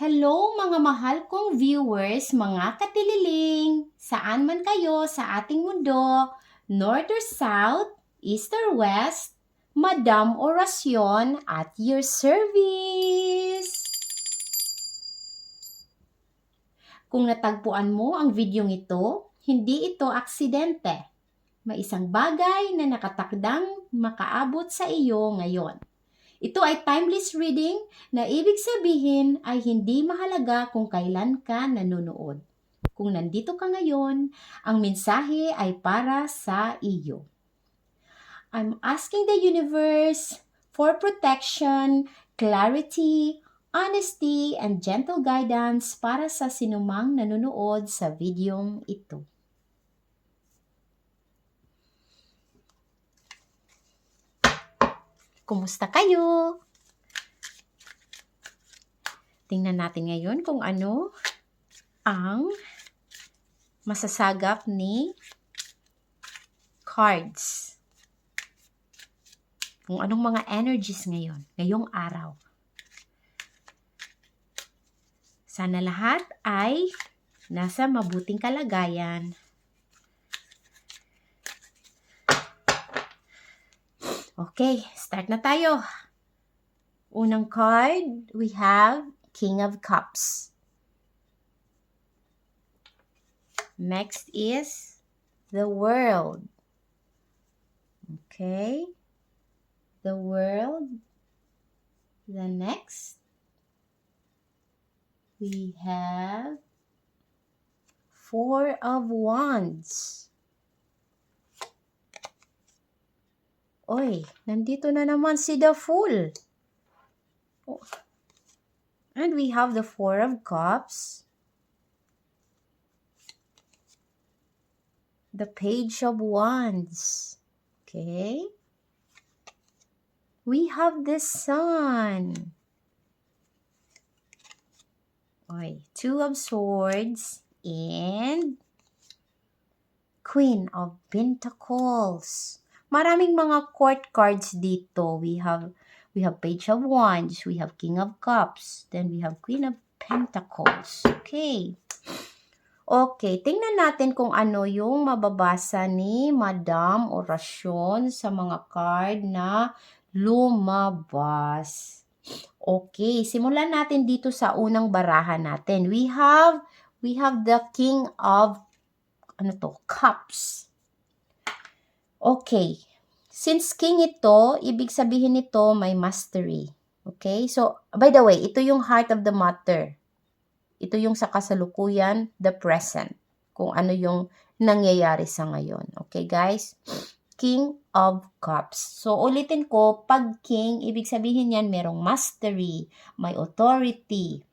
Hello mga mahal kong viewers, mga katililing! Saan man kayo sa ating mundo, North or South, East or West, Madam Orasyon at your service! Kung natagpuan mo ang videong ito, hindi ito aksidente. May isang bagay na nakatakdang makaabot sa iyo ngayon. Ito ay timeless reading na ibig sabihin ay hindi mahalaga kung kailan ka nanonood. Kung nandito ka ngayon, ang mensahe ay para sa iyo. I'm asking the universe for protection, clarity, honesty, and gentle guidance para sa sinumang nanonood sa videong ito. Kumusta kayo? Tingnan natin ngayon kung ano ang masasagap ni cards. Kung anong mga energies ngayon, ngayong araw. Sana lahat ay nasa mabuting kalagayan. Okay, start na tayo. Unang card, we have King of Cups. Next is the World. Okay. The World. The next, we have Four of Wands. Oy, nandito na naman si the Fool. Oh. And we have the Four of Cups. The Page of Wands. Okay. We have the Sun. Okay. Two of Swords and Queen of Pentacles. Maraming mga court cards dito. We have Page of Wands, we have King of Cups, then we have Queen of Pentacles. Okay. Okay, tingnan natin kung ano yung mababasa ni Madam Orasyon sa mga card na lumabas. Okay, simulan natin dito sa unang barahan natin. We have the King of Cups. Okay. Since king ito, ibig sabihin nito may mastery. Okay? So, by the way, ito yung heart of the matter. Ito yung sa kasalukuyan, the present. Kung ano yung nangyayari sa ngayon. Okay, guys? King of Cups. So, ulitin ko, pag king, ibig sabihin yan, merong mastery, may authority.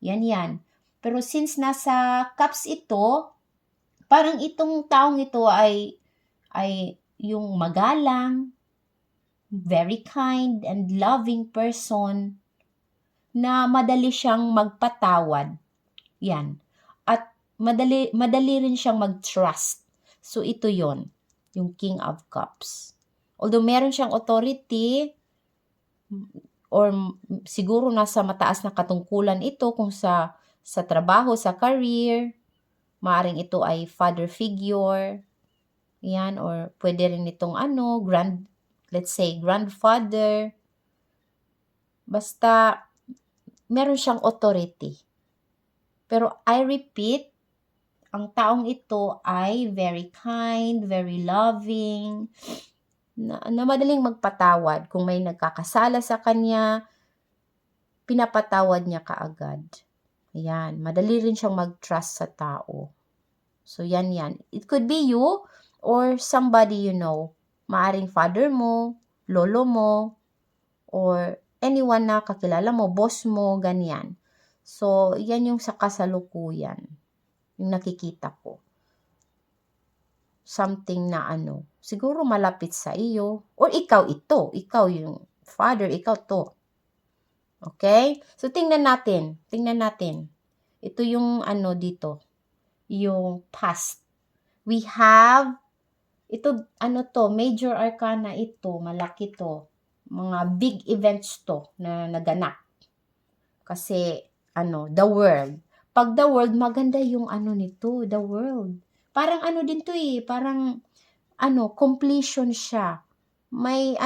Yan. Pero since nasa cups ito, parang itong taong ito ay yung magalang, very kind and loving person na madali siyang magpatawad. Yan. At madali rin siyang mag-trust. So, ito yon yung King of Cups. Although meron siyang authority or siguro nasa mataas na katungkulan ito kung sa trabaho, sa career, maaring ito ay father figure, yan, or pwede rin itong let's say, grandfather. Basta, meron siyang authority. Pero I repeat, ang taong ito ay very kind, very loving, na madaling magpatawad. Kung may nagkakasala sa kanya, pinapatawad niya kaagad. Yan, madali rin siyang mag-trust sa tao. So, yan. It could be you, or somebody you know, maaring father mo, lolo mo, or anyone na kakilala mo, boss mo, ganyan. So, yan yung sa kasalukuyan, yung nakikita ko. Something na siguro malapit sa iyo, or ikaw yung father, ikaw to. Okay? So, tingnan natin. Ito yung dito, yung past. We have ito, major arcana ito, malaki to. Mga big events to na naganap. Kasi, the world. Pag the world, maganda yung nito, the world. Parang din to eh, parang completion siya. May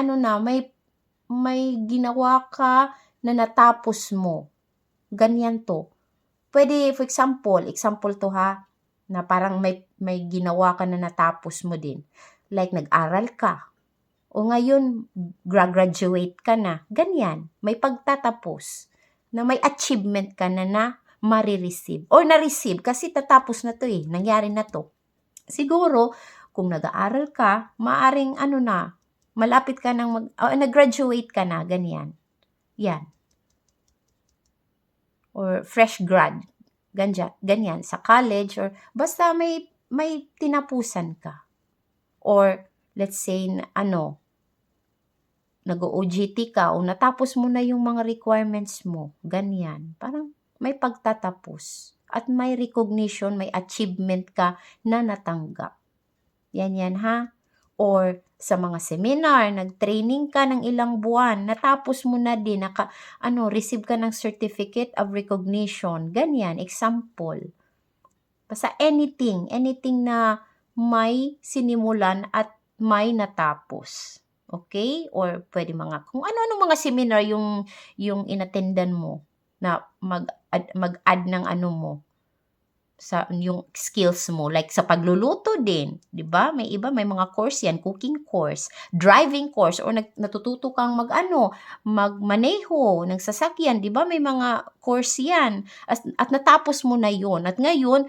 may ginawa ka na natapos mo. Ganyan to. Pwede, for example to ha, na parang may ginawa ka na natapos mo din. Like, nag-aral ka. O ngayon, graduate ka na. Ganyan. May pagtatapos. Na may achievement ka na marireceive. Or na-receive. Kasi tatapos na to eh. Nangyari na to. Siguro, kung nag-aaral ka, maaring malapit ka nang nag-graduate ka na. Ganyan. Yan. Or fresh grad. Ganyan. Sa college or basta may tinapusan ka. Or let's say nag-OJT ka o natapos mo na yung mga requirements mo. Ganyan. Parang may pagtatapos. At may recognition, may achievement ka na natanggap. Yan ha. Or sa mga seminar, nag-training ka ng ilang buwan, natapos mo na din, receive ka ng certificate of recognition. Ganyan, example. Basta anything na may sinimulan at may natapos. Okay? Or pwede kung ano-ano mga seminar yung inattendan mo na mag-add ng mo sa yung skills mo, like sa pagluluto din, 'di ba? May may mga course 'yan, cooking course, driving course, or natututo kang magmaneho ng sasakyan, 'di ba? May mga course 'yan. At natapos mo na 'yon. At ngayon,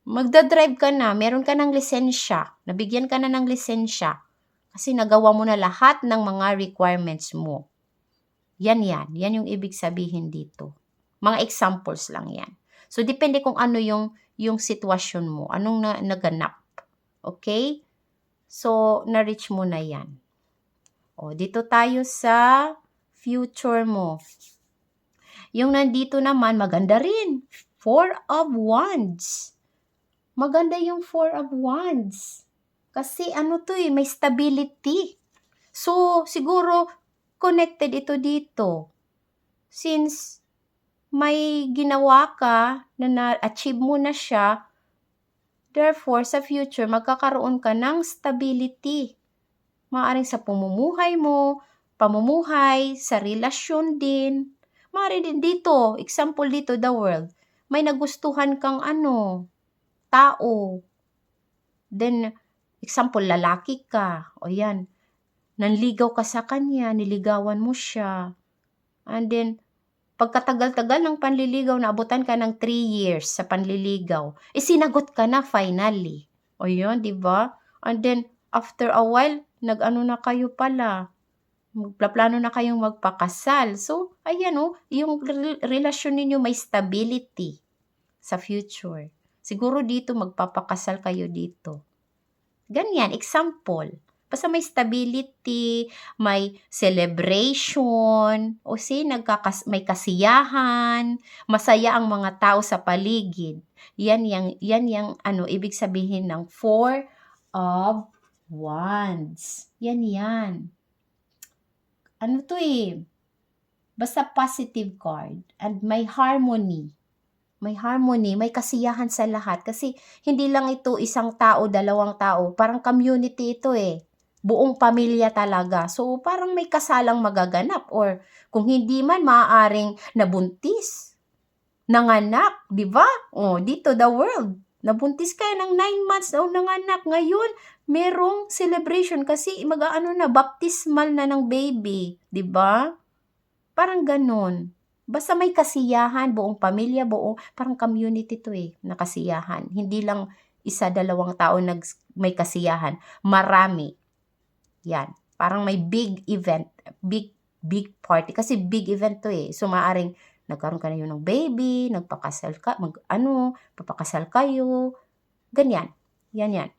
magda-drive ka na, meron ka ng lisensya, nabigyan ka na ng lisensya kasi nagawa mo na lahat ng mga requirements mo. Yan yung ibig sabihin dito. Mga examples lang yan. So, depende kung ano yung sitwasyon mo. Anong naganap. Okay? So, na-reach mo na yan. O, dito tayo sa future mo. Yung nandito naman, maganda rin. Four of Wands. Maganda yung Four of Wands. Kasi to may stability. So, siguro, connected ito dito. Since may ginawa ka na na-achieve mo na siya, therefore, sa future, magkakaroon ka ng stability. Maaaring sa pamumuhay mo, sa relasyon din. Maaaring din dito, example dito, the world. May nagustuhan kang tao. Then, example, lalaki ka. O yan, nanligaw ka sa kanya, niligawan mo siya. And then, pagkatagal-tagal ng panliligaw, naabutan ka ng 3 years sa panliligaw, sinagot ka na finally. O yun, di ba? And then, after a while, na kayo pala. Plano na kayong magpakasal. So, ayan yung relasyon ninyo may stability sa future. Siguro dito, magpapakasal kayo dito. Ganyan, example. Basta may stability, may celebration, o may kasiyahan, masaya ang mga tao sa paligid. Yan yung ibig sabihin ng Four of Wands. Yan. Ano to eh? Basta positive card. And may harmony. May harmony, may kasiyahan sa lahat. Kasi hindi lang ito isang tao, dalawang tao. Parang community ito eh. Buong pamilya talaga. So, parang may kasalang magaganap. Or kung hindi man, maaaring nabuntis, nanganak, di ba? O, dito, the world. Nabuntis ka ng 9 months na nanganak. Ngayon, merong celebration kasi baptismal na ng baby. Di ba? Parang ganun. Basta may kasiyahan, buong pamilya, parang community to eh, na kasiyahan. Hindi lang isa, dalawang tao may kasiyahan. Marami. Yan. Parang may big event, big party. Kasi big event to eh. So, maaring nagkaroon ka na yun ng baby, nagpakasal ka, papakasal kayo. Ganyan. Yan.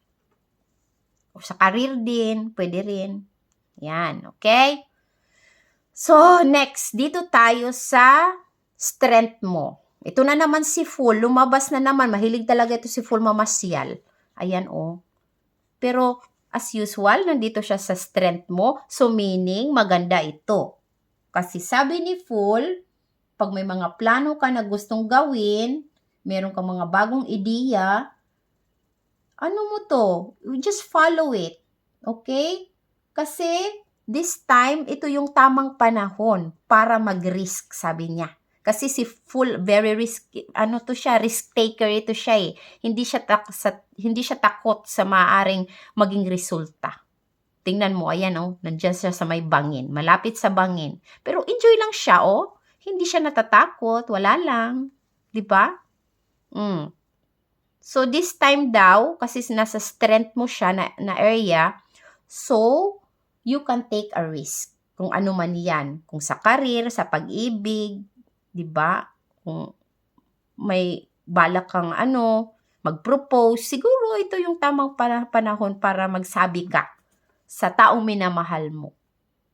O sa career din, pwede rin. Yan. Okay? So, next, dito tayo sa strength mo. Ito na naman si Fool, lumabas na naman. Mahilig talaga ito si Fool mamasyal. Ayan Pero, as usual, nandito siya sa strength mo. So, meaning, maganda ito. Kasi sabi ni Fool, Pag may mga plano ka na gustong gawin, meron kang mga bagong ideya, ano mo to? You just follow it. Okay? Kasi this time, ito yung tamang panahon para mag-risk, sabi niya. Kasi si Fool, very risky, ano to siya, risk taker ito siya eh. Hindi siya takot sa maaaring maging resulta. Tingnan mo, ayan oh, nandiyan siya sa may bangin, malapit sa bangin. Pero enjoy lang siya oh. Hindi siya natatakot, wala lang. 'Di ba? So this time daw, kasi nasa strength mo siya na area, so you can take a risk. Kung ano man yan. Kung sa career, sa pag-ibig, di ba? Kung may balak kang mag-propose, siguro ito yung tamang panahon para magsabi ka sa taong minamahal mo.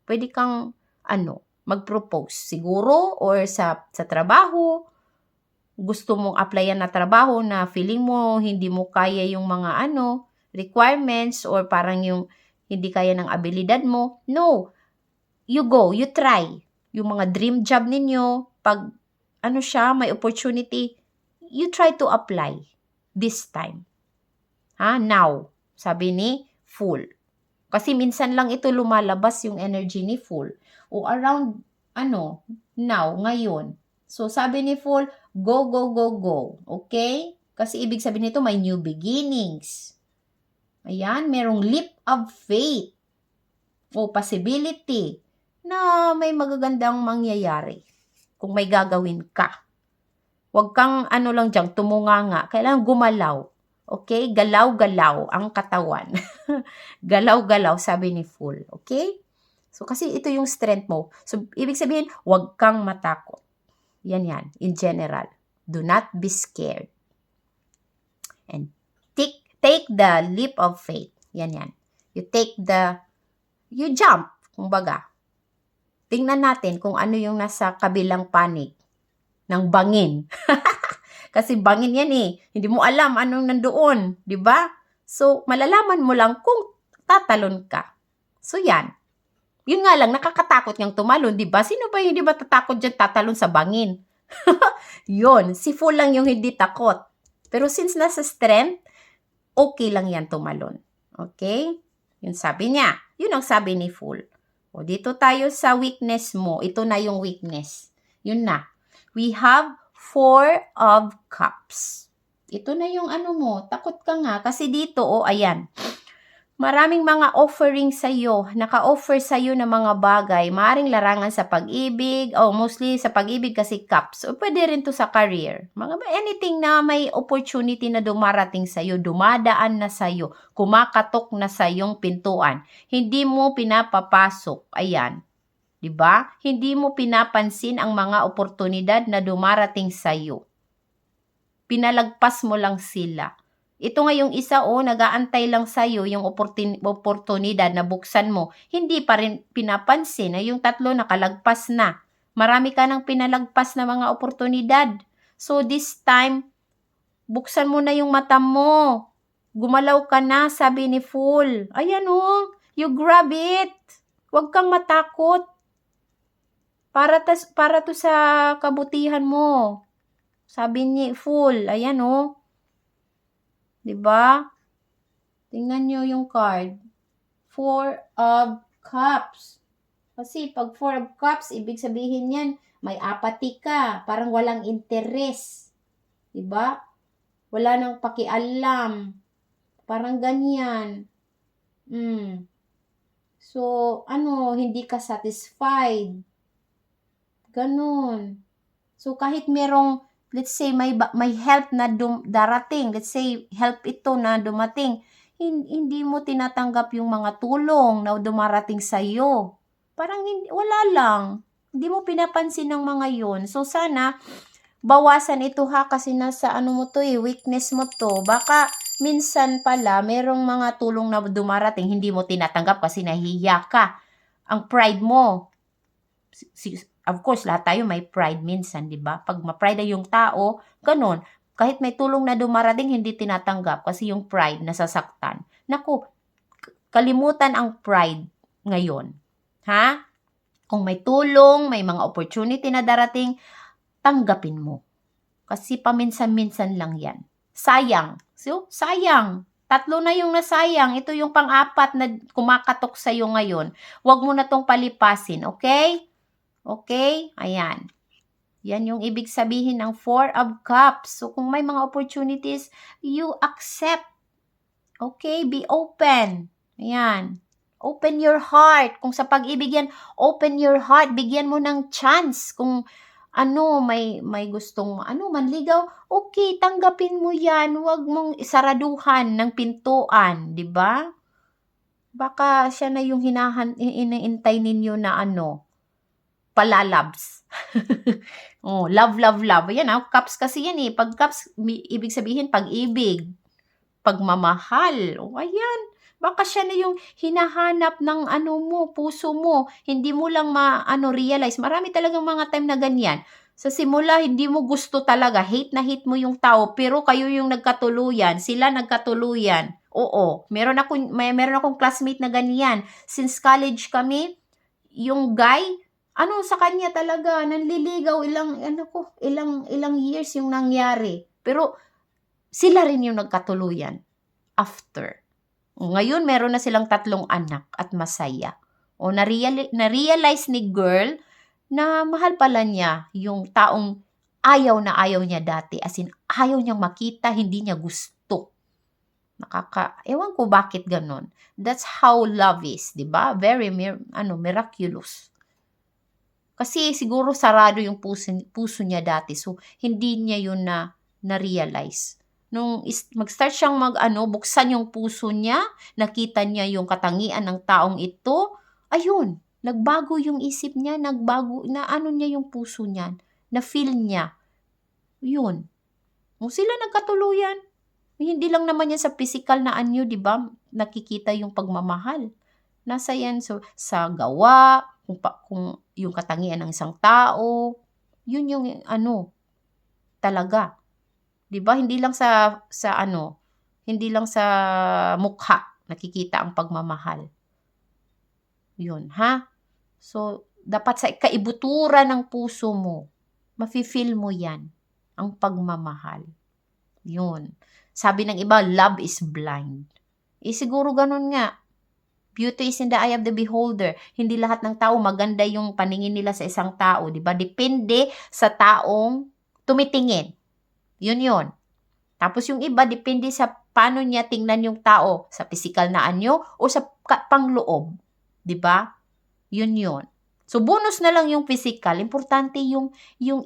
Pwede kang mag-propose. Siguro, or sa trabaho, gusto mong applyan na trabaho na feeling mo hindi mo kaya yung mga requirements or parang yung hindi kaya ng abilidad mo. No. You go, you try. Yung mga dream job ninyo, pag may opportunity, you try to apply this time. Now, sabi ni Fool. Kasi minsan lang ito lumalabas yung energy ni Fool. O around, now, ngayon. So, sabi ni Fool, go, go, go, go. Okay? Kasi ibig sabihin nito, may new beginnings. Ayan, merong leap of faith o possibility na may magagandang mangyayari kung may gagawin ka. Huwag kang lang dyan, tumunganga. Kailangan gumalaw. Okay? Galaw-galaw ang katawan. Galaw-galaw, sabi ni Fool. Okay? So, kasi ito yung strength mo. So, ibig sabihin, huwag kang matakot. Yan. In general. Do not be scared. And take the leap of faith. Yan. You jump, kumbaga. Tingnan natin kung ano yung nasa kabilang panig ng bangin. Kasi bangin yan eh. Hindi mo alam anong nandoon, di ba? So, malalaman mo lang kung tatalon ka. So, yan. Yun nga lang, nakakatakot niyang tumalon, di ba? Sino ba yung hindi ba tatakot dyan tatalon sa bangin? Yun, si Fool lang yung hindi takot. Pero since nasa strength, okay lang yan tumalon. Okay? Yun sabi niya. Yun ang sabi ni Fool. O dito tayo sa weakness mo. Ito na yung weakness. Yun na. We have 4 of Cups. Ito na yung mo. Takot ka nga. Kasi dito, ayan. Maraming mga offering sa'yo. Naka-offer sa'yo ng mga bagay. Maaring larangan sa pag-ibig. Mostly sa pag-ibig kasi Cups. O pwede rin to sa career. Anything na may opportunity na dumarating sa'yo. Dumadaan na sa'yo. Kumakatok na sa'yong pintuan. Hindi mo pinapapasok. Ayan. Diba? Hindi mo pinapansin ang mga oportunidad na dumarating sa'yo. Pinalagpas mo lang sila. Ito nga yung isa, nag-aantay lang sa'yo yung oportunidad na buksan mo. Hindi pa rin pinapansin na yung 3 nakalagpas na. Marami ka nang pinalagpas na mga oportunidad. So this time, buksan mo na yung mata mo. Gumalaw ka na, sabi ni Fool. Ayan you grab it. Huwag kang matakot. Para to sa kabutihan mo. Sabi ni Fool, ayan diba? Tingnan nyo yung card. 4 of Cups. Kasi pag 4 of Cups, ibig sabihin yan, may apathy ka. Parang walang interes. Diba? Wala nang pakialam. Parang ganyan. So, hindi ka satisfied. Ganun. So, kahit merong, let's say, may help na darating. Let's say, help ito na dumating. Hindi mo tinatanggap yung mga tulong na dumarating sa'yo. Parang wala lang. Hindi mo pinapansin ng mga yun. So, sana, bawasan ito kasi nasa mo to weakness mo to. Baka, minsan pala, merong mga tulong na dumarating, hindi mo tinatanggap kasi nahihiya ka. Ang pride mo. Of course, lahat tayo may pride minsan, di ba? Pag ma-pride yung tao, ganun. Kahit may tulong na dumarating, hindi tinatanggap kasi yung pride nasasaktan. Naku, kalimutan ang pride ngayon. Ha? Kung may tulong, may mga opportunity na darating, tanggapin mo. Kasi paminsan-minsan lang yan. Sayang. So, sayang. 3 na yung nasayang. Ito yung pang-4 na kumakatok sa'yo ngayon. Huwag mo na tong palipasin, okay? Okay? Ayan. Yan yung ibig sabihin ng 4 of Cups. So, kung may mga opportunities, you accept. Okay? Be open. Ayan. Open your heart. Kung sa pag-ibig yan, open your heart. Bigyan mo ng chance. Kung may gustong manligaw, okay, tanggapin mo yan. Huwag mong isaraduhan ng pintuan, di ba? Baka siya na yung inaintay ninyo na palalabs. Oh, love, love, love. Yan, cups kasi yan eh. Pag cups, ibig sabihin pag-ibig, pagmamahal. O, ayan. Baka siya na yung hinahanap ng puso mo. Hindi mo lang realize. Marami talagang mga time na ganyan. Sa simula, hindi mo gusto talaga. Hate na hate mo yung tao. Pero kayo yung nagkatuluyan. Sila nagkatuluyan. Oo. Meron akong classmate na ganyan. Since college kami, yung guy, sa kanya talaga, nanliligaw, ilang years yung nangyari. Pero, sila rin yung nagkatuluyan. After. Ngayon, meron na silang 3 anak at masaya. O, na-realize ni girl na mahal pala niya yung taong ayaw na ayaw niya dati. As in, ayaw niyang makita, hindi niya gusto. Ewan ko bakit ganon. That's how love is, di ba? Very, miraculous. Kasi siguro sarado yung puso niya dati. So, hindi niya yun na-realize. Nung mag-start siyang buksan yung puso niya, nakita niya yung katangian ng taong ito, ayun, nagbago yung isip niya, nagbago, niya yung puso niya, na-feel niya. Yun. Sila nagkatuluyan. Hindi lang naman yan sa physical na di ba? Nakikita yung pagmamahal. Nasa yan sa gawa, kung yung katangian ng isang tao, yun yung talaga. 'Di ba? Hindi lang hindi lang sa mukha nakikita ang pagmamahal. Yun, ha? So, dapat sa kaibuturan ng puso mo, mafi-feel mo 'yan, ang pagmamahal. Yun. Sabi ng iba, love is blind. Siguro ganun nga. Beauty is in the eye of the beholder. Hindi lahat ng tao maganda yung paningin nila sa isang tao, 'di ba? Depende sa taong tumitingin. Yun. Tapos yung iba, depende sa paano niya tingnan yung tao, sa physical na anyo o sa pangloob. 'Di ba? Yun. So, bonus na lang yung physical. Importante yung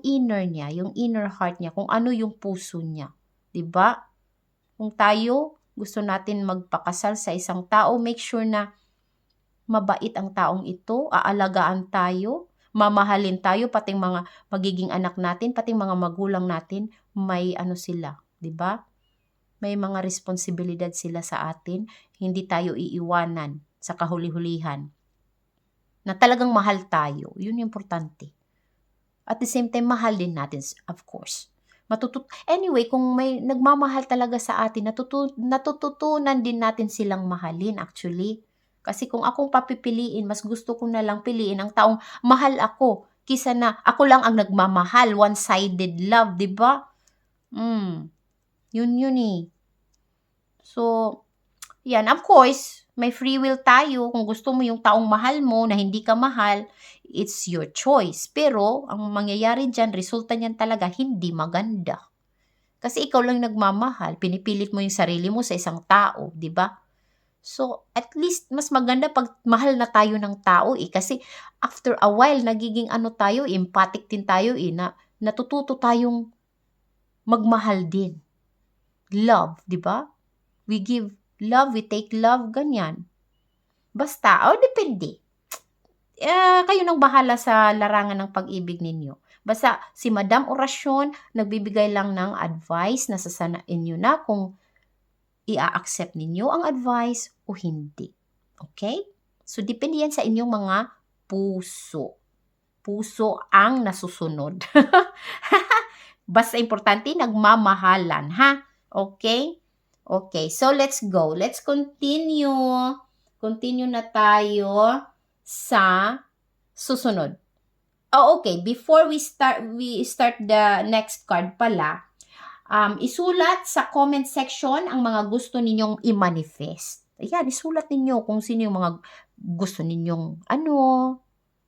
inner niya, yung inner heart niya, kung ano yung puso niya. 'Di ba? Kung tayo gusto natin magpakasal sa isang tao, make sure na mabait ang taong ito, aalagaan tayo, mamahalin tayo, pati mga magiging anak natin, pati mga magulang natin, may sila, 'di ba? May mga responsibilidad sila sa atin, hindi tayo iiwanan sa kahuli-hulihan. Na talagang mahal tayo, yun yung importante. At the same time, mahal din natin, of course. Anyway, kung may nagmamahal talaga sa atin, natututunan din natin silang mahalin actually. Kasi kung akong papipiliin, mas gusto ko na lang piliin ang taong mahal ako kisa na ako lang ang nagmamahal, one-sided love, 'di ba? Yun eh. So, yan, of course, may free will tayo. Kung gusto mo yung taong mahal mo na hindi ka mahal, it's your choice. Pero, ang mangyayari dyan, resulta niyan talaga hindi maganda. Kasi ikaw lang nagmamahal, pinipilit mo yung sarili mo sa isang tao, di ba? So, at least, mas maganda pag mahal na tayo ng tao kasi after a while, nagiging tayo, empathic din tayo na natututo tayong magmahal din. Love, di ba? We give love, we take love, ganyan. Basta, depende. Kayo nang bahala sa larangan ng pag-ibig ninyo. Basta, si Madam Orasyon, nagbibigay lang ng advice na sasanain nyo na kung i-accept ninyo ang advice o hindi. Okay? So, depende yan sa inyong mga puso. Puso ang nasusunod. Basta importante, nagmamahalan, ha? Okay? Okay, so let's go. Let's continue. Continue na tayo sa susunod. Oh, okay. Before we start the next card pala, isulat sa comment section ang mga gusto ninyong i-manifest. Ayan, isulat ninyo kung sino yung mga gusto ninyong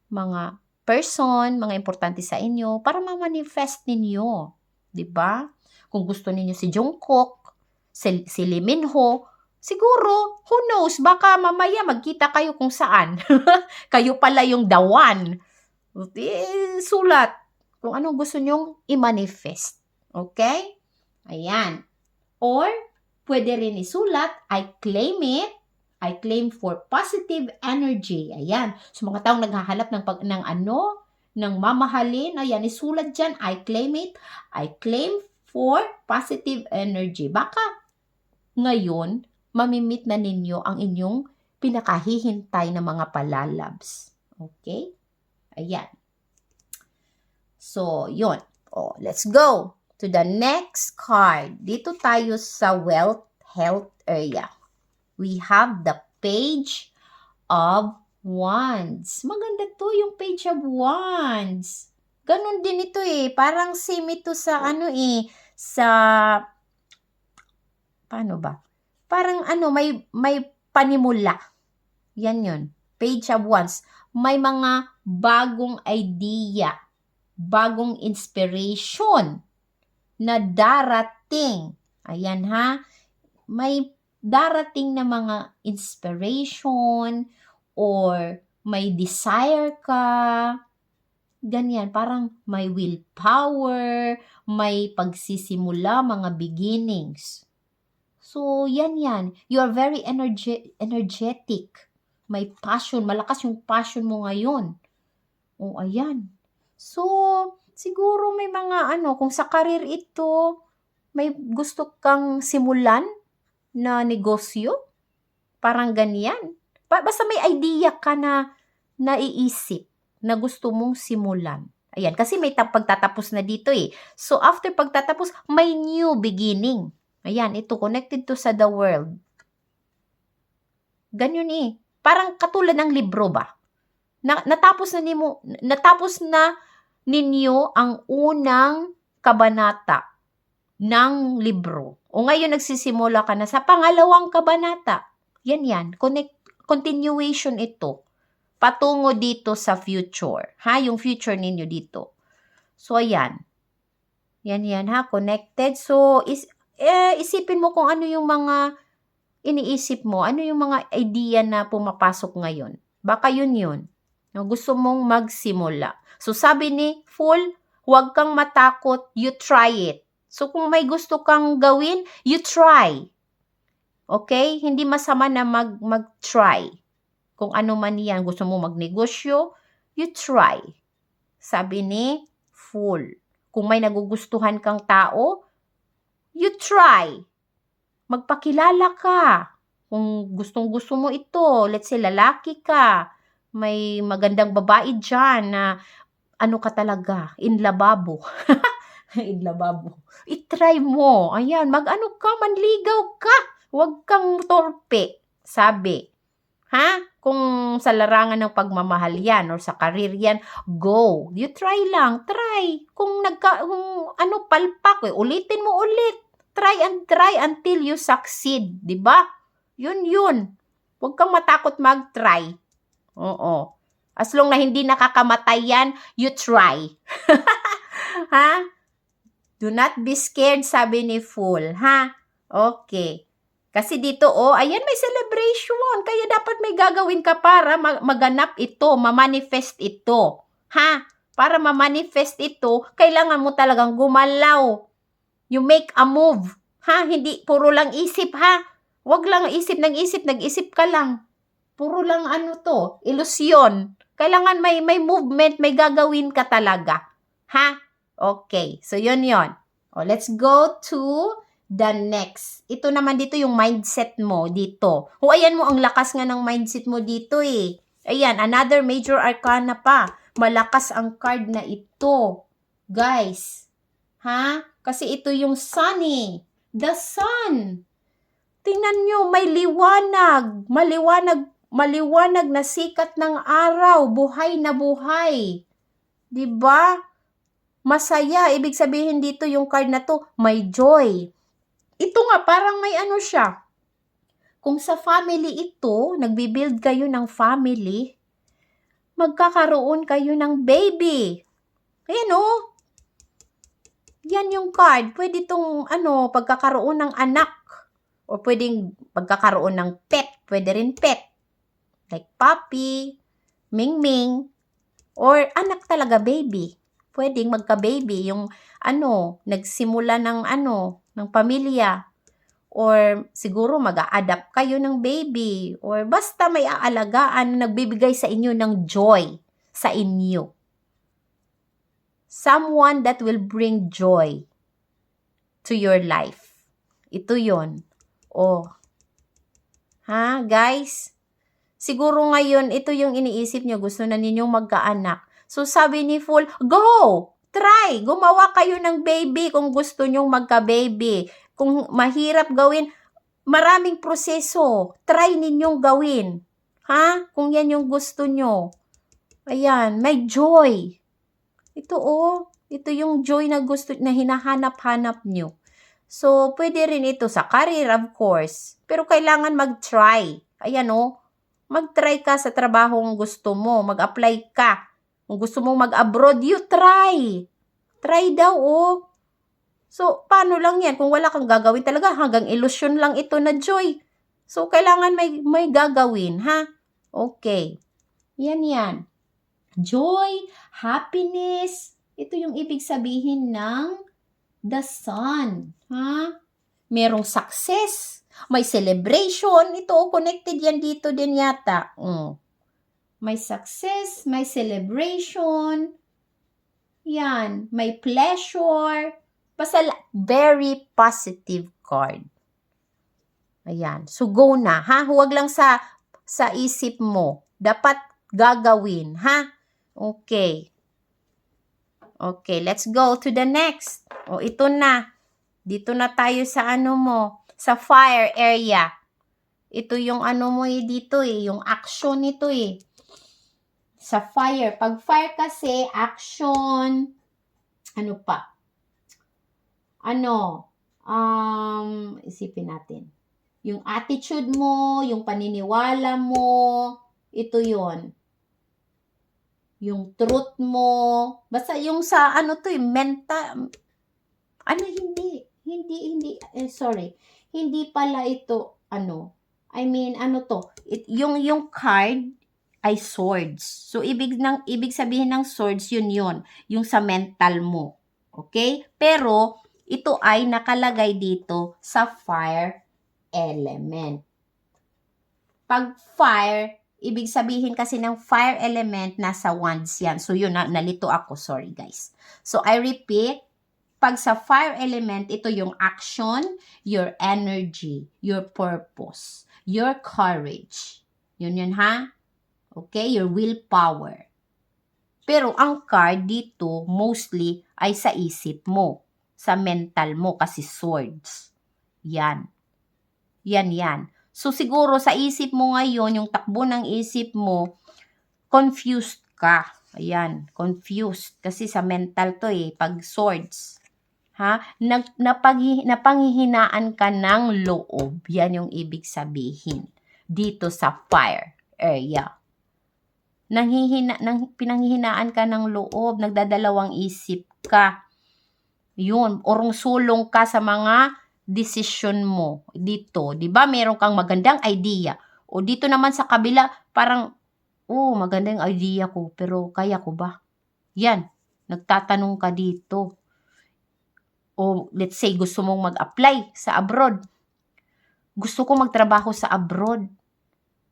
mga person, mga importante sa inyo para ma-manifest ninyo. 'Di ba? Kung gusto ninyo si Jungkook, si Lee Minho, siguro, who knows, baka mamaya magkita kayo kung saan. Kayo pala yung the one. Sulat kung anong gusto nyong i-manifest. Okay? Ayan. Or, pwede rin isulat, I claim it. I claim for positive energy. Ayan. So, mga taong naghahanap ng mamahalin. Ayan, isulat dyan, I claim it. I claim for positive energy. Baka ngayon, mamimit na ninyo ang inyong pinakahihintay na mga palalabs. Okay? Ayan. So, yun. Let's go to the next card. Dito tayo sa wealth, health area. We have the Page of Wands. Maganda to yung Page of Wands. Ganun din ito Parang same ito sa paano ba? Parang may panimula. Yan yun. Page of Wands. May mga bagong idea, bagong inspiration na darating. Ayan ha. May darating na mga inspiration or may desire ka. Ganyan. Parang may willpower, may pagsisimula, mga beginnings. So, yan. You are very energetic. May passion. Malakas yung passion mo ngayon. Ayan. So, siguro may mga kung sa career ito, may gusto kang simulan na negosyo. Parang ganyan. Basta may idea ka na naiisip na gusto mong simulan. Ayan. Kasi may pagtatapos na dito So, after pagtatapos, may new beginning. Ayan, ito, connected to sa the world. Ganyan Parang katulad ng libro ba? Natapos na ninyo ang unang kabanata ng libro. O ngayon nagsisimula ka na sa pangalawang kabanata. Yan. Continuation ito. Patungo dito sa future. Yung future ninyo dito. So, ayan. Yan ha, connected. So, isipin mo kung ano yung mga iniisip mo, ano yung mga idea na pumapasok ngayon. Baka yun. Gusto mong magsimula. So, sabi ni Fool, huwag kang matakot, you try it. So, kung may gusto kang gawin, you try. Okay? Hindi masama na mag-try. Kung ano man yan, gusto mo magnegosyo, you try. Sabi ni Fool. Kung may nagugustuhan kang tao, you try. Magpakilala ka. Kung gustong-gusto mo ito, let's say lalaki ka, may magandang babae dyan na ka talaga, in lababo. In lababo. I-try mo. Ayan, manligaw ka. Huwag kang torpe. Sabi. Kung sa larangan ng pagmamahal yan or sa career yan, go. You try lang. Try. Kung palpak, ulitin mo ulit. Try and try until you succeed. Diba? Yun. Huwag kang matakot mag-try. Oo. As long na hindi nakakamatay yan, you try. Do not be scared, sabi ni Fool. Okay. Kasi dito, ayan, may celebration. Kaya dapat may gagawin ka para maganap ito, ma-manifest ito. Para ma-manifest ito, kailangan mo talagang gumalaw. You make a move. Hindi puro lang isip, Huwag lang isip, nag-isip ka lang. Puro lang ilusyon. Kailangan may movement, may gagawin ka talaga. Okay, so yun. Let's go to the next. Ito naman dito yung mindset mo dito. Ayan mo, ang lakas nga ng mindset mo dito Ayan, another major arcana pa. Malakas ang card na ito. Guys. Kasi ito yung sun The sun. Tingnan nyo, may liwanag. Maliwanag na sikat ng araw. Buhay na buhay. 'Di ba? Masaya, ibig sabihin dito yung card na to, may joy. Ito nga, parang may ano siya. Kung sa family ito, nagbi-build kayo ng family, magkakaroon kayo ng baby. Ayan o. Yan yung card. Pwede itong pagkakaroon ng anak. O pwedeng pagkakaroon ng pet. Pwede rin pet. Like puppy, ming-ming, or anak talaga, baby. Pwedeng magka-baby. Yung nagsimula ng pamilya. Or siguro mag-a-adapt kayo ng baby. Or basta may aalagaan na nagbibigay sa inyo ng joy sa inyo. Someone that will bring joy to your life. Ito yon. Oh. Ha, guys? Siguro ngayon, ito yung iniisip nyo. Gusto na ninyong magkaanak. So, sabi ni Fool, go! Try! Gumawa kayo ng baby kung gusto nyong magka-baby. Kung mahirap gawin, maraming proseso. Try ninyong gawin. Ha? Kung yan yung gusto nyo. Ayan, may joy. Ito yung joy na gusto na hinahanap-hanap nyo. So, pwede rin ito sa career, of course. Pero kailangan mag-try. Ayan mag-try ka sa trabahong gusto mo. Mag-apply ka. Kung gusto mong mag-abroad, you try. Try daw, So, paano lang yan? Kung wala kang gagawin talaga, hanggang illusion lang ito na joy. So, kailangan may gagawin, ha? Okay. Yan. Joy, happiness, ito yung ibig sabihin ng the sun. Ha? Merong success, may celebration. Ito, connected yan dito din yata. May success, may celebration. Yan, may pleasure. Basta very positive card. Ayan. So, go na, ha? Huwag lang sa isip mo. Dapat gagawin, ha? Okay. Okay, let's go to the next. Ito na. Dito na tayo sa sa fire area. Ito yung mo dito yung action nito Sa fire. Pag fire kasi, action, pa? Isipin natin. Yung attitude mo, yung paniniwala mo, ito yon. Yung truth mo, basta yung sa mental, hindi pala ito, yung card ay swords. So, ibig sabihin ng swords, yun, yung sa mental mo. Okay? Pero, ito ay nakalagay dito sa fire element. Pag fire, ibig sabihin kasi ng fire element, nasa wands yan. So, yun, nalito ako. Sorry, guys. So, I repeat, pag sa fire element, ito yung action, your energy, your purpose, your courage. Yun, ha? Okay? Your willpower. Pero, ang card dito, mostly, ay sa isip mo. Sa mental mo, kasi swords. Yan. So, siguro sa isip mo ngayon, yung takbo ng isip mo, confused ka. Ayan, confused. Kasi sa mental to pag swords. Ha? Napanghihinaan ka ng loob. Yan yung ibig sabihin. Dito sa fire area. Pinanghihinaan ka ng loob, nagdadalawang isip ka. Yun, orong-sulong ka sa mga decision mo dito. 'Di ba? Meron kang magandang idea. O dito naman sa kabila, parang magandang idea ko, pero kaya ko ba? Yan, nagtatanong ka dito. O let's say gusto mong mag-apply sa abroad. Gusto ko magtrabaho sa abroad.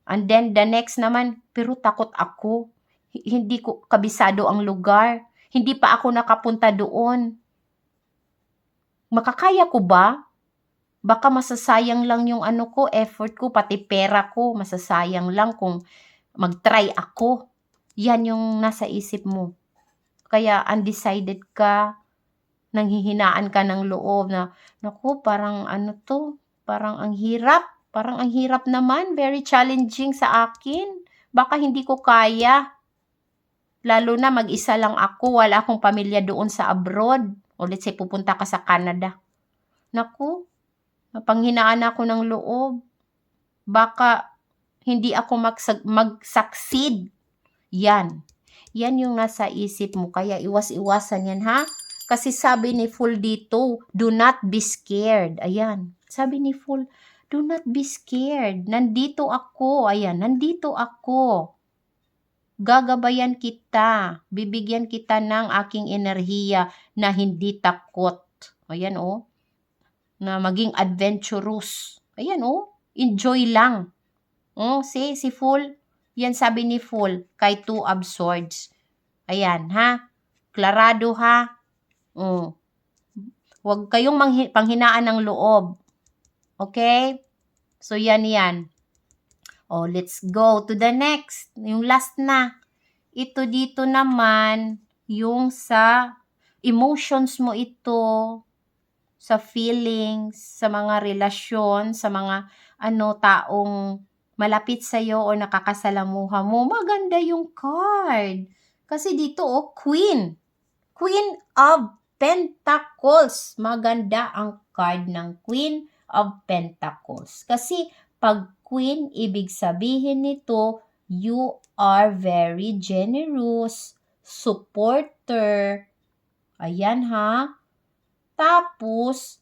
And then the next naman, pero takot ako. Hindi ko kabisado ang lugar. Hindi pa ako nakapunta doon. Makakaya ko ba? Baka masasayang lang yung effort ko, pati pera ko, masasayang lang kung mag-try ako. Yan yung nasa isip mo. Kaya undecided ka, nanghihinaan ka ng loob na, naku, parang parang ang hirap naman, very challenging sa akin. Baka hindi ko kaya. Lalo na mag-isa lang ako, wala akong pamilya doon sa abroad. O let's say, pupunta ka sa Canada. Naku, napanghinaan ako ng loob. Baka hindi ako mag-succeed. Yan. Yan yung nasa isip mo. Kaya iwas-iwasan yan, ha? Kasi sabi ni Fool dito, do not be scared. Ayan. Sabi ni Fool, do not be scared. Nandito ako. Ayan, nandito ako. Gagabayan kita. Bibigyan kita ng aking enerhiya na hindi takot. Ayan, oh. Na maging adventurous. Ayan, oh. Enjoy lang. Oh, si Fool. Yan sabi ni Fool kay Two of Swords. Ayan, ha? Klarado, ha? Oh. Huwag kayong panghinaan ng loob. Okay? So, yan. Oh, let's go to the next. Yung last na. Ito dito naman, yung sa emotions mo ito, sa feelings, sa mga relasyon, sa mga taong malapit sa'yo o nakakasalamuha mo. Maganda yung card. Kasi dito, Queen. Queen of Pentacles. Maganda ang card ng Queen of Pentacles. Kasi pag Queen, ibig sabihin nito, you are very generous, supporter. Ayan, ha? Tapos,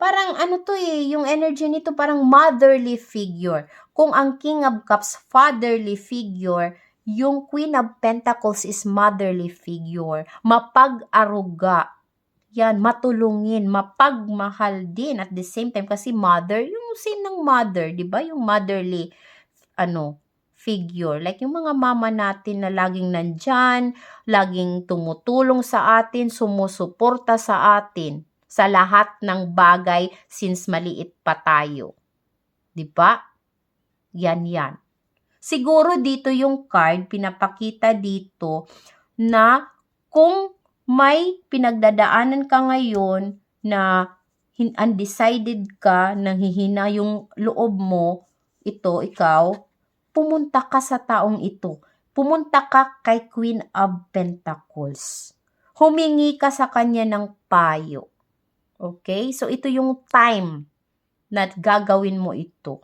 parang yung energy nito parang motherly figure. Kung ang King of Cups, fatherly figure, yung Queen of Pentacles is motherly figure. Mapag-aruga. Yan, matulungin, mapagmahal din at the same time kasi mother, yung same ng mother, 'di ba? Yung motherly figure. Like yung mga mama natin na laging nandyan, laging tumutulong sa atin, sumusuporta sa atin sa lahat ng bagay since maliit pa tayo. 'Di ba? Yan. Siguro dito yung card pinapakita dito na kung may pinagdadaanan ka ngayon na undecided ka, nanghihina yung loob mo, ikaw, pumunta ka sa taong ito. Pumunta ka kay Queen of Pentacles. Humingi ka sa kanya ng payo. Okay? So, ito yung time na gagawin mo ito.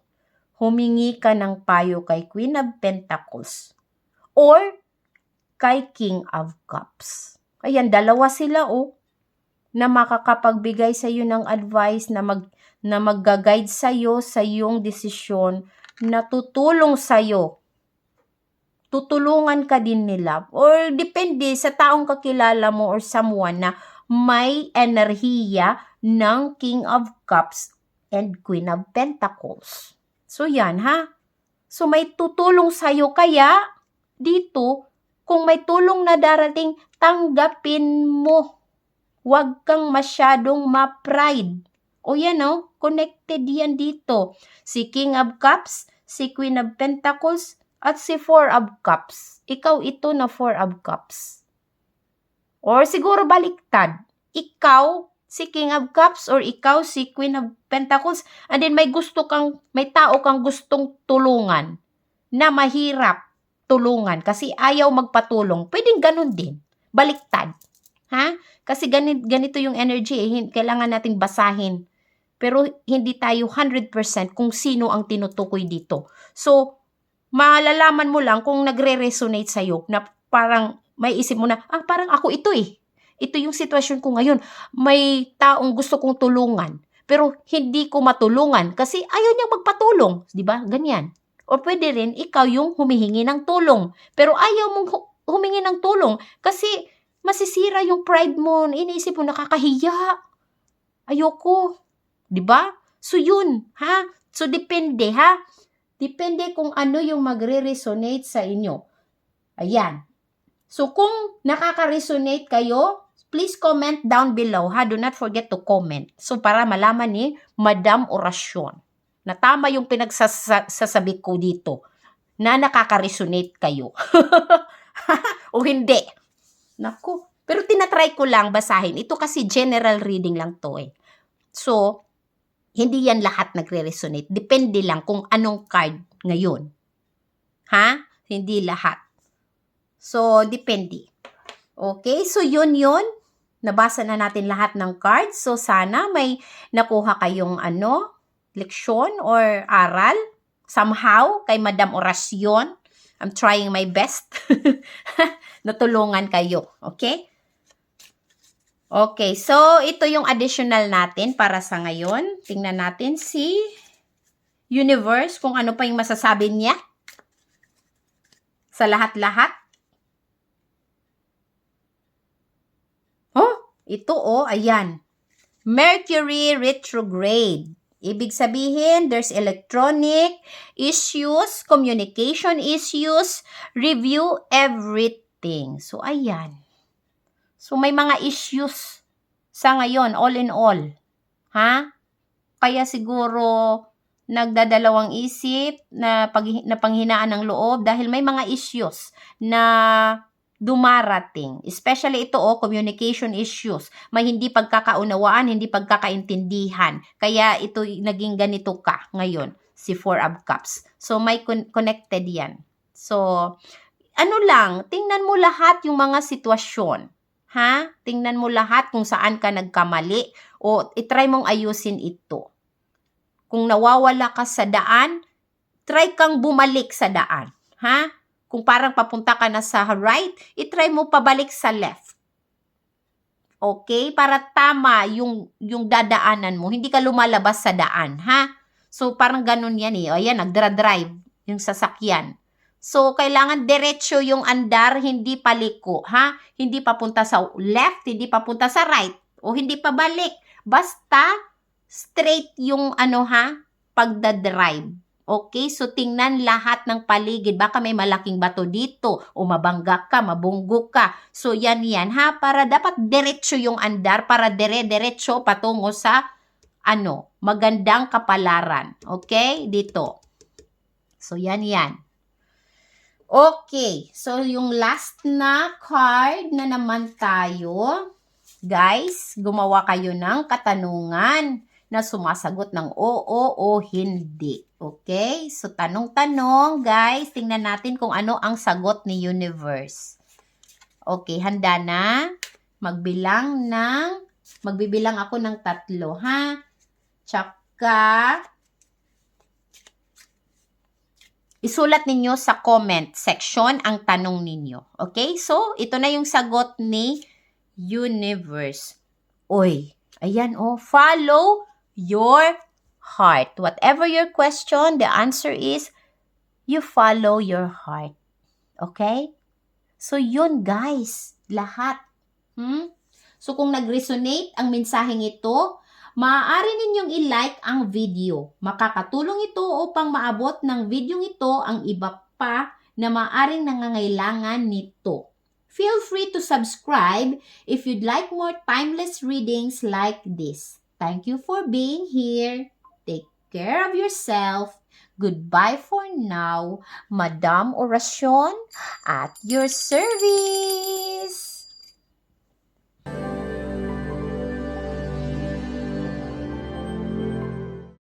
Humingi ka ng payo kay Queen of Pentacles or kay King of Cups. Ayan, dalawa sila na makakapagbigay sa iyo ng advice na mag-guide sa iyo sa iyong desisyon na tutulong sa iyo. Tutulungan ka din nila or depende sa taong kakilala mo or someone na may enerhiya ng King of Cups and Queen of Pentacles. So yan, ha? So may tutulong sa iyo kaya dito kung may tulong na darating, tanggapin mo. Huwag kang masyadong ma-pride. O yan, connected yan dito. Si King of Cups, si Queen of Pentacles, at si Four of Cups. Ikaw ito na Four of Cups. Or siguro baliktad. Ikaw, si King of Cups, or ikaw, si Queen of Pentacles, and then may tao kang gustong tulungan na mahirap tulungan kasi ayaw magpatulong. Pwedeng ganun din. Baliktad. Ha? Kasi ganito yung energy kailangan nating basahin. Pero hindi tayo 100% kung sino ang tinutukoy dito. So, malalaman mo lang kung nagre-resonate sa'yo na parang may isip mo na, parang ako ito Ito yung sitwasyon ko ngayon. May taong gusto kong tulungan. Pero hindi ko matulungan kasi ayaw niyang magpatulong. Diba? Ganyan. O pwede rin, ikaw yung humihingi ng tulong. Pero ayaw mong humingi ng tulong kasi masisira yung pride mo. Iniisip mo, nakakahiya. Ayoko. Diba? So yun, ha? So depende, ha? Depende kung ano yung magre-resonate sa inyo. Ayan. So kung nakaka-resonate kayo, please comment down below, ha? Do not forget to comment. So para malaman ni Madam Orasyon na tama yung pinagsasabi ko dito na nakaka-resonate kayo. O hindi. Naku. Pero tinatry ko lang basahin. Ito kasi general reading lang to So, hindi yan lahat nagre-resonate. Depende lang kung anong card ngayon. Ha? Hindi lahat. So, depende. Okay, so yun. Nabasa na natin lahat ng cards. So, sana may nakuha kayong leksyon or aral somehow kay Madam Orasyon. I'm trying my best. Natulungan kayo. Okay? Okay, so ito yung additional natin para sa ngayon. Tingnan natin si Universe kung ano pa yung masasabi niya sa lahat-lahat. Ito ayan. Mercury retrograde. Ibig sabihin, there's electronic issues, communication issues, review everything. So, ayan. So, may mga issues sa ngayon, all in all. Ha? Kaya siguro, nagdadalawang isip na panghinaan ng loob dahil may mga issues na dumarating. Especially ito, communication issues. May hindi pagkakaunawaan, hindi pagkakaintindihan. Kaya ito, naging ganito ka ngayon, si Four of Cups. So, may connected yan. So, tingnan mo lahat yung mga sitwasyon. Ha? Tingnan mo lahat kung saan ka nagkamali o itry mong ayusin ito. Kung nawawala ka sa daan, try kang bumalik sa daan. Ha? Kung parang papunta ka na sa right, itry mo pabalik sa left. Okay? Para tama yung dadaanan mo. Hindi ka lumalabas sa daan, ha? So, parang ganun yan eh. O, ayan, nagdra-drive yung sasakyan. So, kailangan diretso yung andar, hindi paliko, ha? Hindi papunta sa left, hindi papunta sa right, o hindi pabalik. Basta, straight yung pagdadrive. Okay, so tingnan lahat ng paligid. Baka may malaking bato dito o mabangga ka, mabunggo ka. So yan ha, para dapat diretso yung andar, para diretso patungo sa magandang kapalaran. Okay, dito. So yan. Okay, so yung last na card na naman tayo. Guys, gumawa kayo ng katanungan na sumasagot ng oo o hindi. Okay? So, tanong-tanong, guys. Tingnan natin kung ano ang sagot ni Universe. Okay, handa na? Magbibilang ako ng 3, ha? Tsaka, isulat ninyo sa comment section ang tanong ninyo. Okay? So, ito na yung sagot ni Universe. Ayan follow your heart. Whatever your question, the answer is you follow your heart. Okay? So, yun guys. Lahat. So, kung nag-resonate ang mensaheng ito, maaari ninyong i-like ang video. Makakatulong ito upang maabot ng video ito ang iba pa na maaaring nangangailangan nito. Feel free to subscribe if you'd like more timeless readings like this. Thank you for being here. Take care of yourself. Goodbye for now. Madam Orasyon at your service.